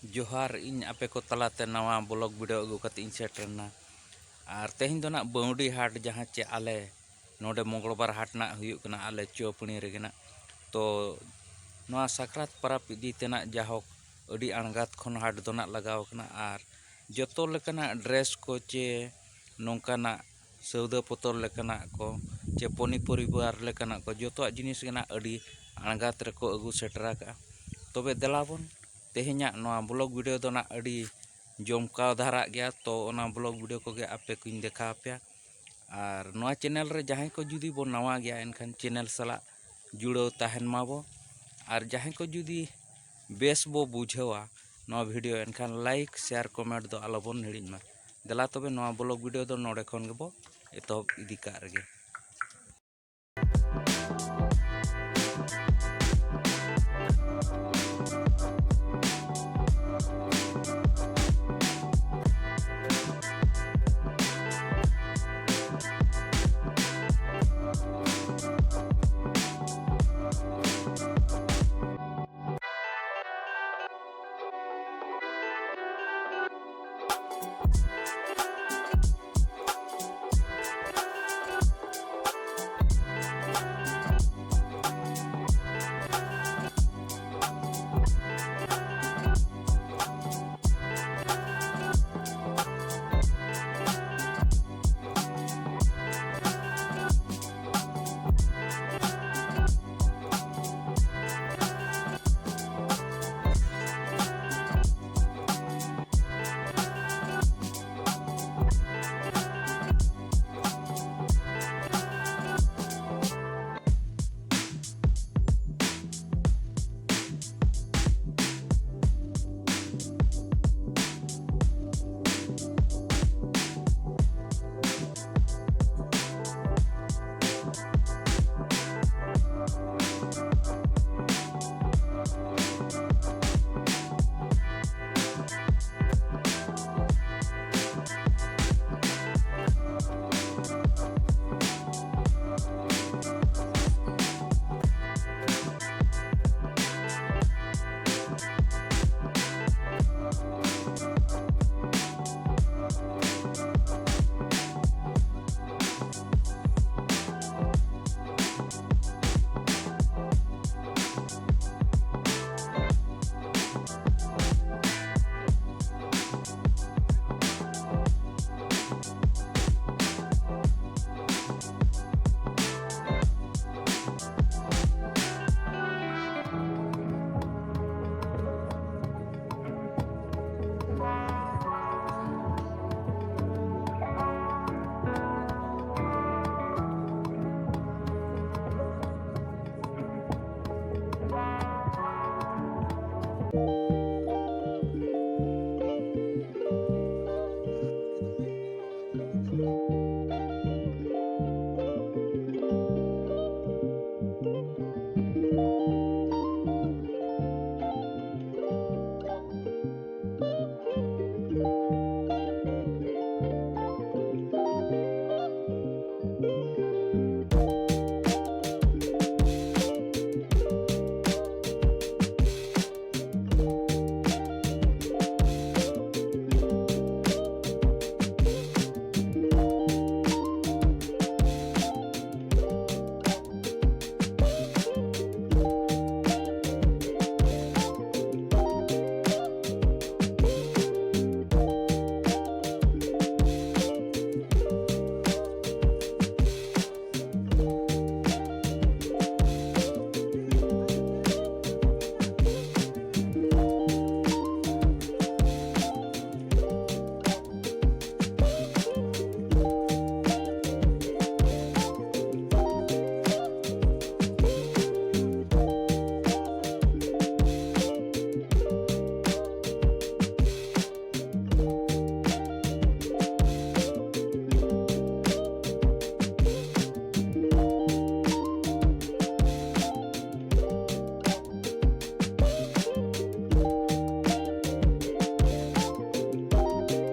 जोहार इन आपे को तलाते नवा ब्लॉग वीडियो अगू कते इन सेटरना और तेहिं दो ना बौडी हाट जहाँ चे आले नोडे मंगलबार हाट ना हुयुक कना आले चौपणी रेगे ना तो नवा साकरात परब इदी तेना जाहोक अडी अणगात खन हाट दो ना लगाव कना और जतो लेकना ड्रेस को चे नोंकाना सौदा पतर लेकना को चे पनी परिवार लेकना को जतो जिनिस गना अडी अणगात रेको अगू सेटरा का तबे देलाबन तेहिया नवा ब्लॉग वीडियो दो ना अडी जमकाव धारा गया तो ओना ब्लॉग वीडियो को गे आपे कुछ देखा पे और नवा चैनल रे जहां को जुदी बो नवा गया एनखान चैनल सला जुड़ो तहन माबो और जहां को जुदी बेस बो बुझेवा नवा वीडियो एनखान लाइक शेयर कमेंट दो आलोबन हिड़िन मा देला तबे नवा ब्लॉग वीडियो दो नोडे खन गेबो एतहब इदी का रगे।